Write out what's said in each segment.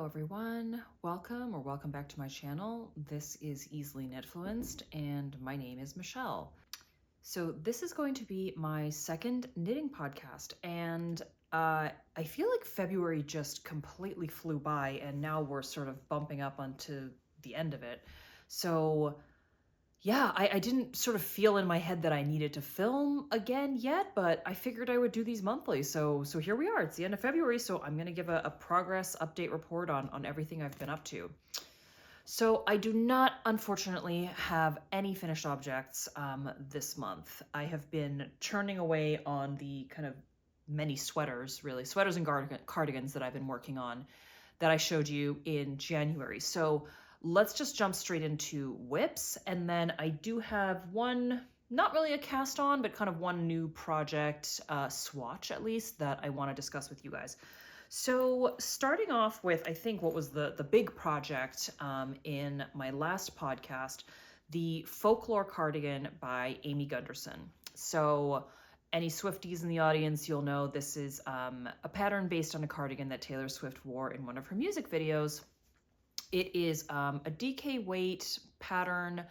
everyone, welcome back to my channel. This is Easily Knitfluenced and my name is Michelle. So this is going to be my second knitting podcast, and I feel like February just completely flew by and now we're sort of bumping up onto the end of it. So yeah, I didn't sort of feel in my head that I needed to film again yet, but I figured I would do these monthly. So here we are. It's the end of February, so I'm going to give a progress update report on everything I've been up to. So I do not, unfortunately, have any finished objects this month. I have been churning away on the kind of many sweaters and cardigans that I've been working on that I showed you in January. So let's just jump straight into whips. And then I do have one, not really a cast on, but kind of one new project, swatch at least, that I want to discuss with you guys. So starting off with, I think what was the big project in my last podcast, the Folklore Cardigan by Amy Gunderson. So any Swifties in the audience, you'll know this is a pattern based on a cardigan that Taylor Swift wore in one of her music videos. It is a DK weight pattern,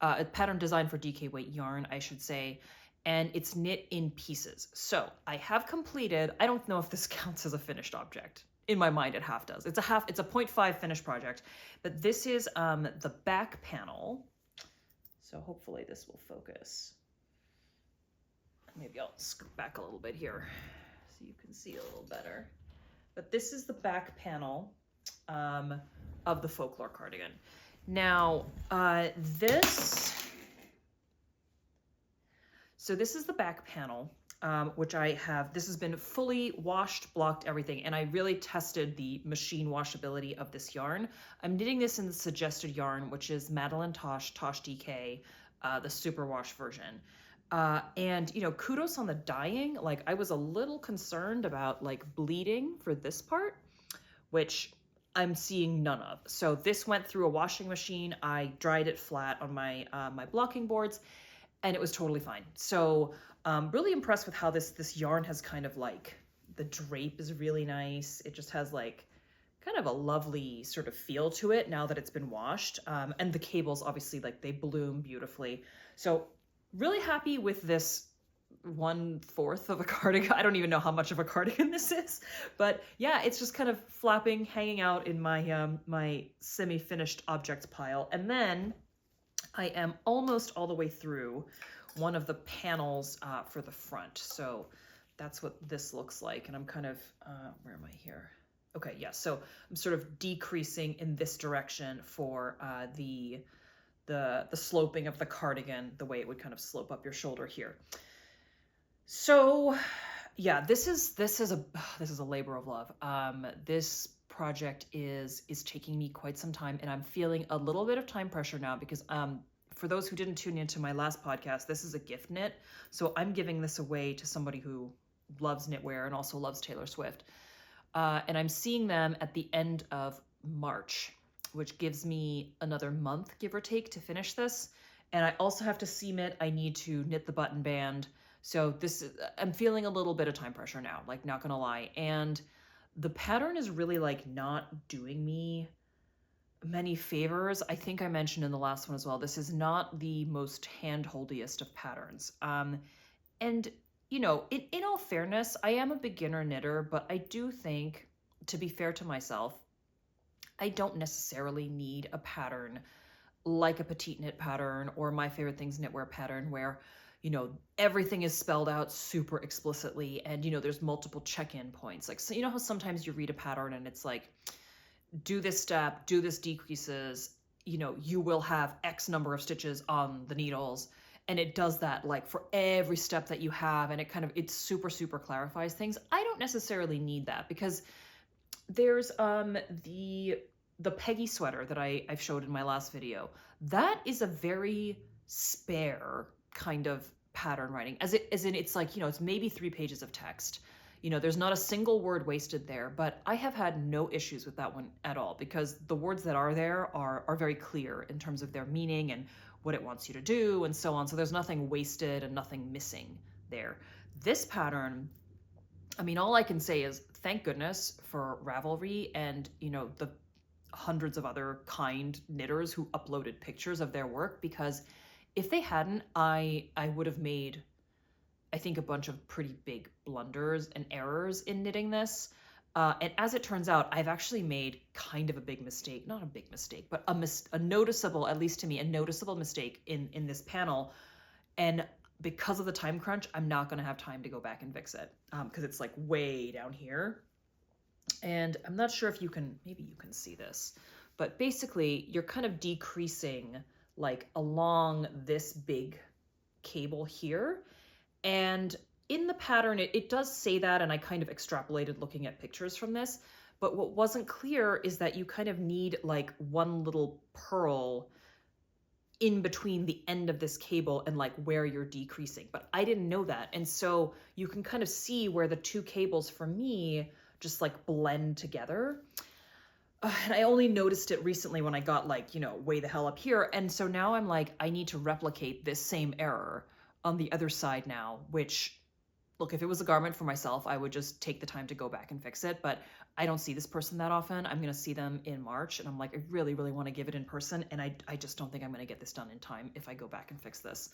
a pattern designed for DK weight yarn, I should say, and it's knit in pieces. So I have completed, I don't know if this counts as a finished object. In my mind, it half does. It's a 0.5 finished project, but this is the back panel. So hopefully this will focus. Maybe I'll scoot back a little bit here so you can see a little better. But this is the back panel of the Folklore Cardigan. Now, this is the back panel, which I have, this has been fully washed, blocked, everything, and I really tested the machine washability of this yarn. I'm knitting this in the suggested yarn, which is Madeline Tosh DK, the superwash version. And, you know, kudos on the dyeing. Like, I was a little concerned about, like, bleeding for this part, which I'm seeing none of. So this went through a washing machine. I dried it flat on my my blocking boards, and it was totally fine. So really impressed with how this yarn has kind of like, the drape is really nice. It just has like kind of a lovely sort of feel to it now that it's been washed. And the cables, obviously, like they bloom beautifully. So really happy with this 1/4 of a cardigan. I don't even know how much of a cardigan this is, but yeah, it's just kind of flapping, hanging out in my my semi-finished objects pile. And then I am almost all the way through one of the panels for the front. So that's what this looks like. And I'm kind of, where am I here? Okay, yeah, so I'm sort of decreasing in this direction for the sloping of the cardigan, the way it would kind of slope up your shoulder here. So yeah, this is a labor of love. This project is taking me quite some time, and I'm feeling a little bit of time pressure now because for those who didn't tune into my last podcast, this is a gift knit. So I'm giving this away to somebody who loves knitwear and also loves Taylor Swift. And I'm seeing them at the end of March, which gives me another month, give or take, to finish this. And I also have to seam it. I need to knit the button band. So I'm feeling a little bit of time pressure now, like, not gonna lie. And the pattern is really like not doing me many favors. I think I mentioned in the last one as well, this is not the most hand-holdiest of patterns. And you know, in all fairness, I am a beginner knitter, but I do think, to be fair to myself, I don't necessarily need a pattern like a petite knit pattern or my favorite things knitwear pattern where, you know, everything is spelled out super explicitly and, you know, there's multiple check-in points. Like, so you know how sometimes you read a pattern and it's like, do this step, do this decreases, you know, you will have X number of stitches on the needles. And it does that like for every step that you have. And it super, super clarifies things. I don't necessarily need that because there's the Peggy sweater that I've showed in my last video. That is a very spare kind of pattern writing, as in it's like, you know, it's maybe 3 pages of text. You know, there's not a single word wasted there, but I have had no issues with that one at all because the words that are there are very clear in terms of their meaning and what it wants you to do and so on. So there's nothing wasted and nothing missing there. This pattern, I mean, all I can say is thank goodness for Ravelry and, you know, the hundreds of other kind knitters who uploaded pictures of their work, because if they hadn't, I would have made, I think, a bunch of pretty big blunders and errors in knitting this. And as it turns out, I've actually made kind of a big mistake, not a big mistake, but a noticeable, at least to me, a noticeable mistake in this panel. And because of the time crunch, I'm not going to have time to go back and fix it because it's like way down here. And I'm not sure if you can, maybe you can see this, but basically you're kind of decreasing like along this big cable here. And in the pattern, it does say that, and I kind of extrapolated looking at pictures from this, but what wasn't clear is that you kind of need like one little purl in between the end of this cable and like where you're decreasing, but I didn't know that. And so you can kind of see where the two cables for me just like blend together. And I only noticed it recently when I got like, you know, way the hell up here. And so now I'm like, I need to replicate this same error on the other side now, which, look, if it was a garment for myself, I would just take the time to go back and fix it. But I don't see this person that often. I'm going to see them in March. And I'm like, I really, really want to give it in person. And I just don't think I'm going to get this done in time if I go back and fix this.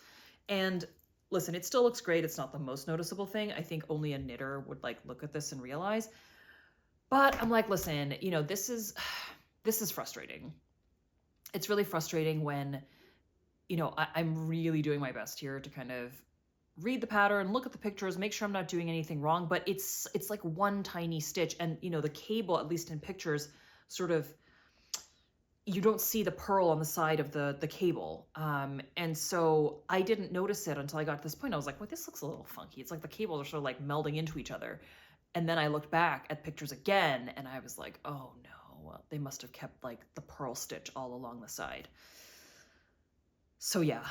And listen, it still looks great. It's not the most noticeable thing. I think only a knitter would like look at this and realize. But I'm like, listen, you know, this is frustrating. It's really frustrating when, you know, I'm really doing my best here to kind of read the pattern, look at the pictures, make sure I'm not doing anything wrong, but it's like one tiny stitch. And, you know, the cable, at least in pictures, sort of, you don't see the purl on the side of the cable. And so I didn't notice it until I got to this point. I was like, well, this looks a little funky. It's like the cables are sort of like melding into each other. And then I looked back at pictures again and I was like, oh no, well, they must have kept like the purl stitch all along the side. So yeah,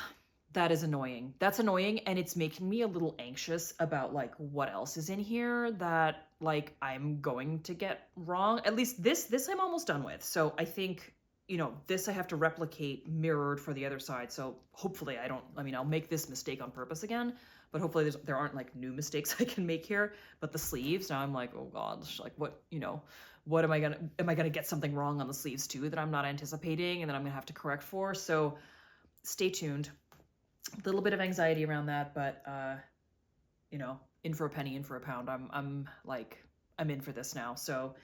that is annoying. That's annoying. And it's making me a little anxious about like what else is in here that like I'm going to get wrong. At least this I'm almost done with. So I think, you know, this I have to replicate mirrored for the other side. So hopefully I'll make this mistake on purpose again, but hopefully there aren't like new mistakes I can make here. But the sleeves, now I'm like, oh God, like what, you know, what am I gonna get something wrong on the sleeves too that I'm not anticipating and that I'm gonna have to correct for? So stay tuned. A little bit of anxiety around that, but you know, in for a penny, in for a pound. I'm in for this now. So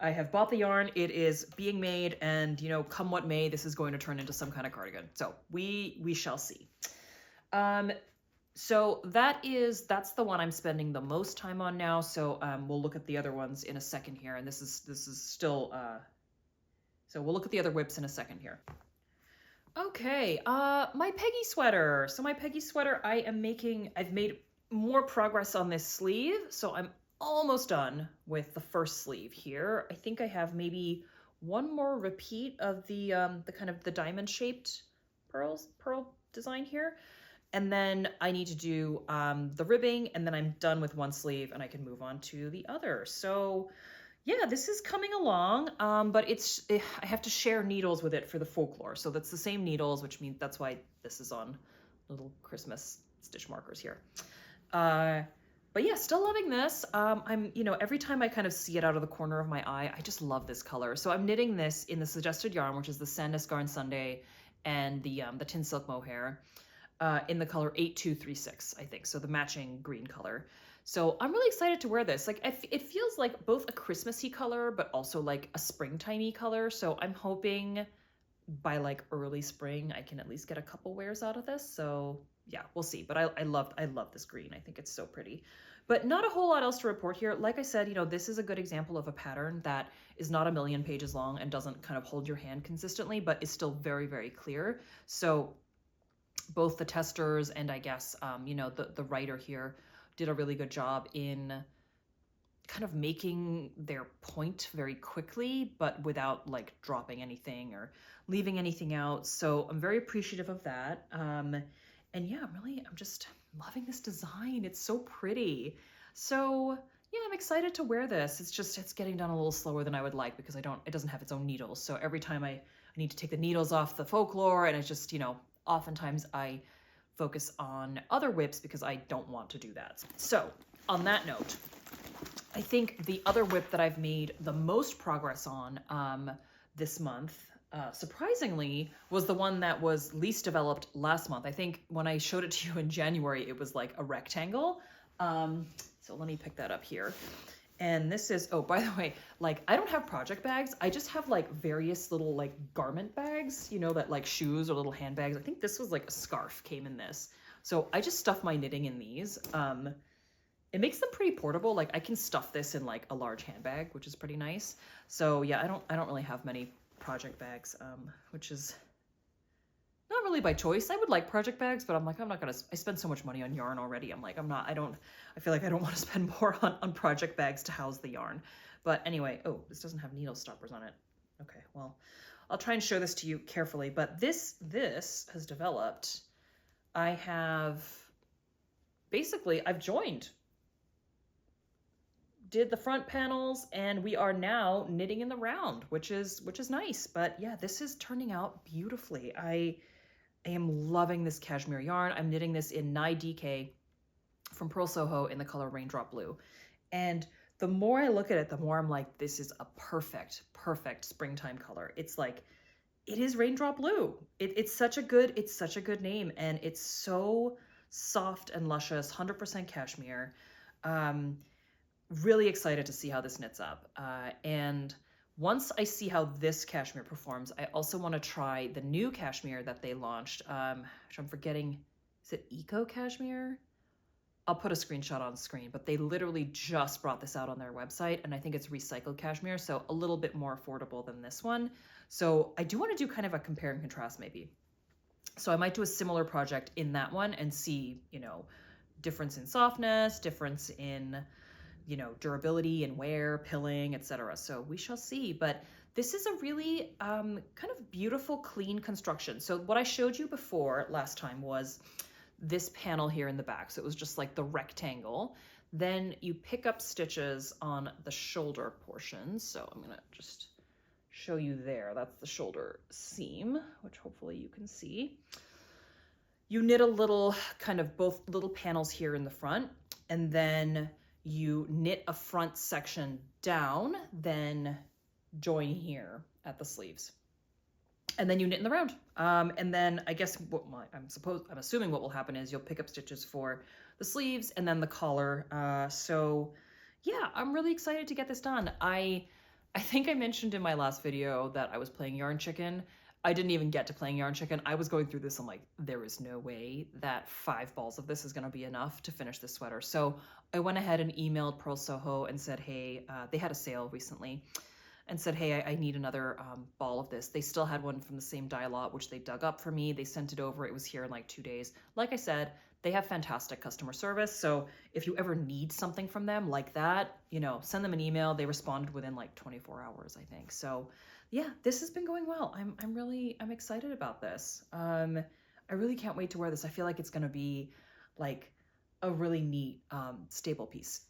I have bought the yarn. It is being made, and you know, come what may, this is going to turn into some kind of cardigan. So we shall see. So that's the one I'm spending the most time on now. So we'll look at the other ones in a second here, and this is still so we'll look at the other whips in a second here. Okay, my Peggy sweater. So my Peggy sweater, I've made more progress on this sleeve. So I'm almost done with the first sleeve here. I think I have maybe one more repeat of the kind of the diamond shaped pearl design here. And then I need to do the ribbing, and then I'm done with one sleeve and I can move on to the other. So yeah, this is coming along, but I have to share needles with it for the folklore. So that's the same needles, which means that's why this is on little Christmas stitch markers here. But yeah, still loving this. I'm, you know, every time I kind of see it out of the corner of my eye, I just love this color. So I'm knitting this in the suggested yarn, which is the Sandnes Garn Sunday and the Tin Silk Mohair, in the color 8236, I think. So the matching green color. So I'm really excited to wear this. Like it feels like both a Christmassy color, but also like a springtimey color. So I'm hoping by like early spring, I can at least get a couple wears out of this. So yeah, we'll see. But I love this green. I think it's so pretty. But not a whole lot else to report here. Like I said, you know, this is a good example of a pattern that is not a million pages long and doesn't kind of hold your hand consistently, but is still very, very clear. So both the testers and I guess, you know, the writer here did a really good job in kind of making their point very quickly, but without like dropping anything or leaving anything out. So I'm very appreciative of that. And yeah, I'm just loving this design. It's so pretty. So yeah, I'm excited to wear this. It's getting done a little slower than I would like because it doesn't have its own needles. So every time I need to take the needles off the folklore, and it's just, you know, oftentimes I focus on other whips because I don't want to do that. So on that note, I think the other whip that I've made the most progress on this month, surprisingly, was the one that was least developed last month. I think when I showed it to you in January, it was like a rectangle. So let me pick that up here. And this is, oh, by the way, like I don't have project bags. I just have like various little like garment bags, you know, that like shoes or little handbags. I think this was like a scarf came in this. So I just stuff my knitting in these. It makes them pretty portable. Like I can stuff this in like a large handbag, which is pretty nice. So yeah, I don't really have many project bags, which is not really by choice. I would like project bags, but I'm like, I'm not gonna, I spend so much money on yarn already. I'm like, I feel like I don't want to spend more on project bags to house the yarn. But anyway, oh, this doesn't have needle stoppers on it. Okay, well, I'll try and show this to you carefully, but this has developed. I have, basically, I've did the front panels, and we are now knitting in the round, which is nice. But yeah, this is turning out beautifully. I am loving this cashmere yarn. I'm knitting this in Nye DK from Pearl Soho in the color Raindrop Blue. And the more I look at it, the more I'm like, this is a perfect springtime color. It's like, it is Raindrop Blue. It's such a good name, and it's so soft and luscious, 100% cashmere. Really excited to see how this knits up. And once I see how this cashmere performs, I also want to try the new cashmere that they launched, which I'm forgetting, is it Eco Cashmere? I'll put a screenshot on screen, but they literally just brought this out on their website, and I think it's recycled cashmere, so a little bit more affordable than this one. So I do want to do kind of a compare and contrast maybe. So I might do a similar project in that one and see, you know, difference in softness, difference in, you know, durability and wear, pilling, etc. So we shall see. But this is a really kind of beautiful, clean construction. So what I showed you before last time was this panel here in the back. So it was just like the rectangle. Then you pick up stitches on the shoulder portion. So I'm gonna just show you there. That's the shoulder seam, which hopefully you can see. You knit a little kind of both little panels here in the front, and then you knit a front section down, then join here at the sleeves. And then you knit in the round. And then I guess I'm assuming what will happen is you'll pick up stitches for the sleeves and then the collar. So yeah, I'm really excited to get this done. I think I mentioned in my last video that I was playing Yarn Chicken. I didn't even get to playing Yarn Chicken. I was going through this. I'm like, there is no way that 5 balls of this is going to be enough to finish this sweater. So I went ahead and emailed Pearl Soho and said, hey, they had a sale recently, and said, hey, I need another ball of this. They still had one from the same dye lot, which they dug up for me. They sent it over. It was here in like 2 days. Like I said, they have fantastic customer service. So if you ever need something from them like that, you know, send them an email. They responded within like 24 hours, I think. So yeah, this has been going well. I'm excited about this. I really can't wait to wear this. I feel like it's going to be like a really neat staple piece.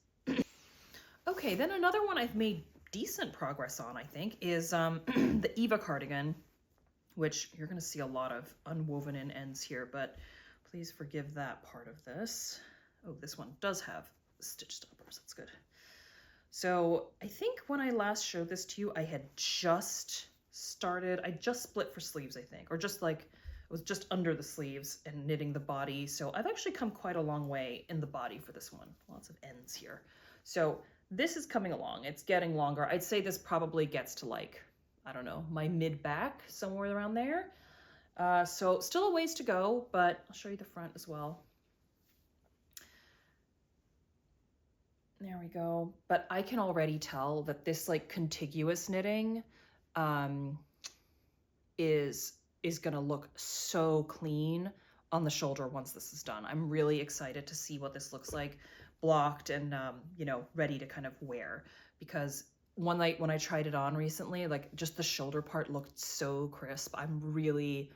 Okay, then another one I've made decent progress on, I think, is the Eva cardigan, which you're going to see a lot of unwoven in ends here, but please forgive that part of this. Oh, this one does have stitch stoppers. That's good. So I think when I last showed this to you, I had just started, I just split for sleeves, I think, or just like, it was just under the sleeves and knitting the body. So I've actually come quite a long way in the body for this one. Lots of ends here. So this is coming along. It's getting longer. I'd say this probably gets to like, I don't know, my mid-back, somewhere around there. So still a ways to go, but I'll show you the front as well. There we go. But I can already tell that this like contiguous knitting is gonna look so clean on the shoulder once this is done. I'm really excited to see what this looks like blocked and you know, ready to kind of wear, because when I tried it on recently, like just the shoulder part looked so crisp. I'm really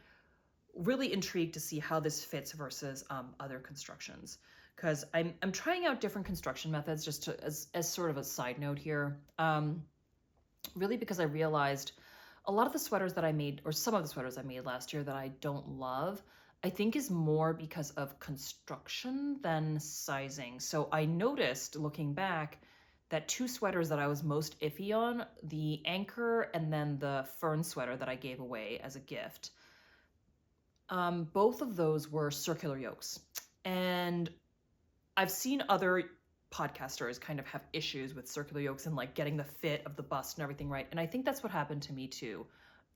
intrigued to see how this fits versus other constructions, because I'm trying out different construction methods just to, as sort of a side note here, really because I realized a lot of the sweaters that I made, or some of the sweaters I made last year that I don't love, I think is more because of construction than sizing. So I noticed looking back that two sweaters that I was most iffy on, the Anchor and then the Fern sweater that I gave away as a gift, both of those were circular yokes. And I've seen other podcasters kind of have issues with circular yokes and like getting the fit of the bust and everything right. And I think that's what happened to me too.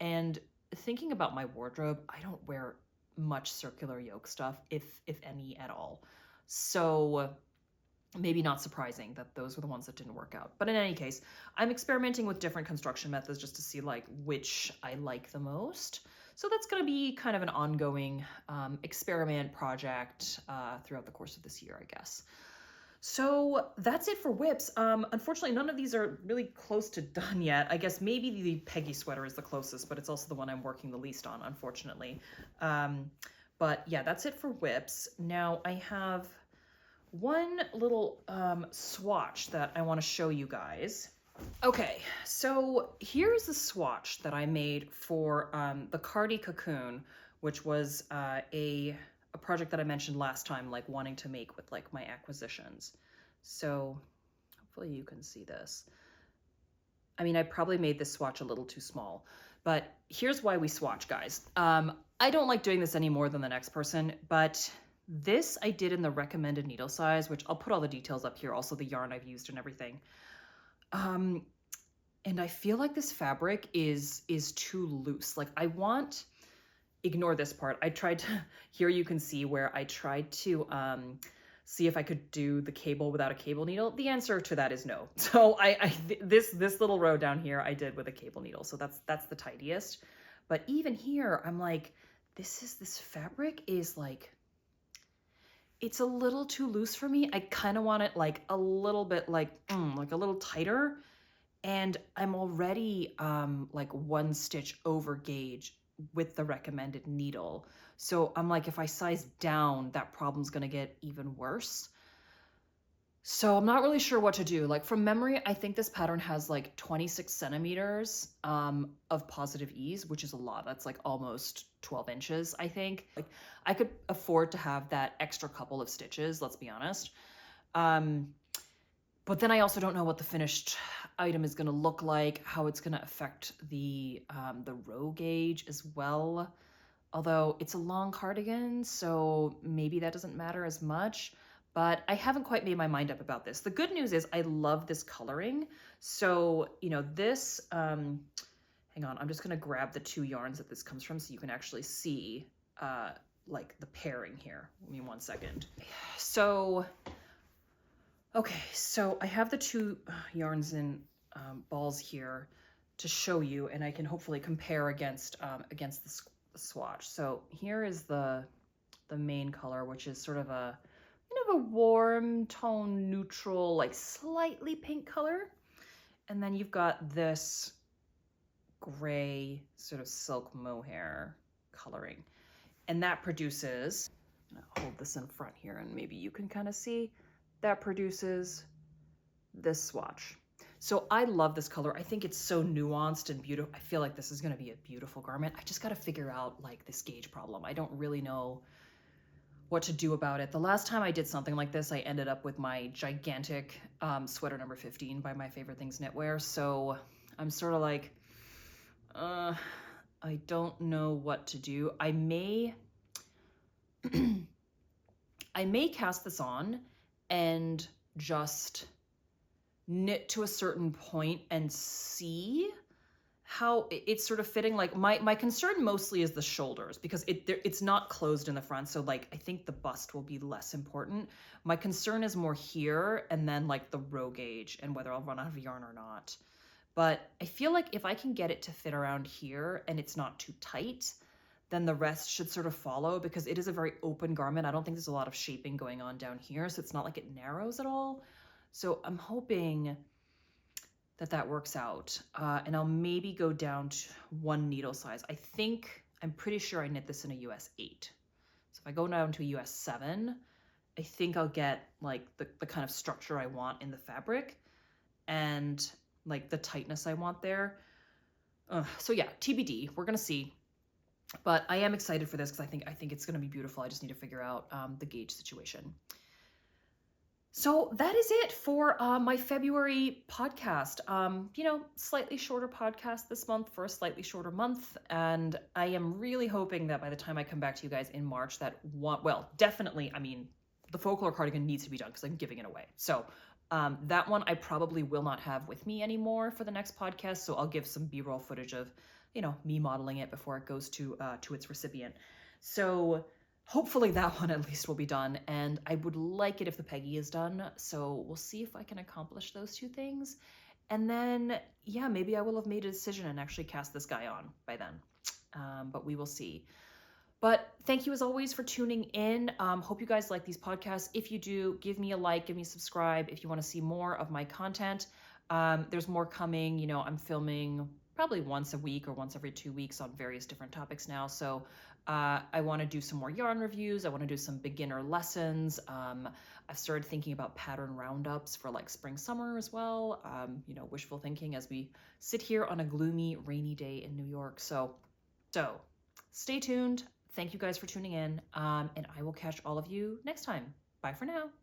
And thinking about my wardrobe, I don't wear much circular yoke stuff, if any at all. So maybe not surprising that those were the ones that didn't work out. But in any case, I'm experimenting with different construction methods just to see like which I like the most. So that's going to be kind of an ongoing experiment project throughout the course of this year, I guess. So that's it for whips. Unfortunately, none of these are really close to done yet. I guess maybe the Peggy sweater is the closest, but it's also the one I'm working the least on, unfortunately. But yeah, that's it for whips. Now I have one little swatch that I want to show you guys. Okay, so here's the swatch that I made for the Cardi Cocoon, which was a project that I mentioned last time, like wanting to make with like my acquisitions. So hopefully you can see this. I mean, I probably made this swatch a little too small, but here's why we swatch, guys. I don't like doing this any more than the next person, but this I did in the recommended needle size, which I'll put all the details up here, also the yarn I've used and everything. And I feel like this fabric is too loose. Like ignore this part. I tried to, here you can see where I tried to see if I could do the cable without a cable needle. The answer to that is no. So this little row down here I did with a cable needle. So that's the tidiest. But even here, I'm like, this fabric is like, it's a little too loose for me. I kind of want it like a little bit like a little tighter. And I'm already like one stitch over gauge with the recommended needle. So I'm like, if I size down, that problem's gonna get even worse. So I'm not really sure what to do. Like from memory, I think this pattern has like 26 centimeters of positive ease, which is a lot. That's like almost 12 inches, I think. Like I could afford to have that extra couple of stitches, let's be honest. But then I also don't know what the finished item is going to look like, how it's going to affect the row gauge as well. Although it's a long cardigan, so maybe that doesn't matter as much. But I haven't quite made my mind up about this. The good news is I love this coloring. So, you know, this, hang on, I'm just going to grab the two yarns that this comes from so you can actually see like the pairing here. Give me 1 second. So, okay, so I have the two yarns in balls here to show you, and I can hopefully compare against the swatch. So here is the main color, which is sort of a kind of a warm tone, neutral, like slightly pink color. And then you've got this gray sort of silk mohair coloring. And that produces, I'll hold this in front here and maybe you can kind of see, that produces this swatch. So I love this color. I think it's so nuanced and beautiful. I feel like this is going to be a beautiful garment. I just got to figure out like this gauge problem. I don't really know what to do about it. The last time I did something like this, I ended up with my gigantic sweater number 15 by My Favorite Things Knitwear. So I'm sort of like, I don't know what to do. I may cast this on and just knit to a certain point and see how it's sort of fitting. Like my concern mostly is the shoulders because it's not closed in the front. So like, I think the bust will be less important. My concern is more here and then like the row gauge and whether I'll run out of yarn or not. But I feel like if I can get it to fit around here and it's not too tight, then the rest should sort of follow because it is a very open garment. I don't think there's a lot of shaping going on down here. So it's not like it narrows at all. So I'm hoping that works out. And I'll maybe go down to one needle size. I'm pretty sure I knit this in a US 8. So if I go down to a US 7, I think I'll get like the kind of structure I want in the fabric and like the tightness I want there. So yeah, TBD, we're gonna see. But I am excited for this because I think it's gonna be beautiful. I just need to figure out the gauge situation. So that is it for my February podcast. Slightly shorter podcast this month for a slightly shorter month. And I am really hoping that by the time I come back to you guys in March, definitely, the Folklore Cardigan needs to be done because I'm giving it away. So that one I probably will not have with me anymore for the next podcast. So I'll give some B-roll footage of, me modeling it before it goes to its recipient. So hopefully that one at least will be done, and I would like it if the Peggy is done, so we'll see if I can accomplish those two things. And then, yeah, maybe I will have made a decision and actually cast this guy on by then. But we will see. But thank you as always for tuning in. Hope you guys like these podcasts. If you do, give me a like, give me a subscribe if you want to see more of my content. There's more coming. I'm filming probably once a week or once every 2 weeks on various different topics now. So I want to do some more yarn reviews. I want to do some beginner lessons. I've started thinking about pattern roundups for like spring, summer as well. Wishful thinking as we sit here on a gloomy, rainy day in New York. So stay tuned. Thank you guys for tuning in. And I will catch all of you next time. Bye for now.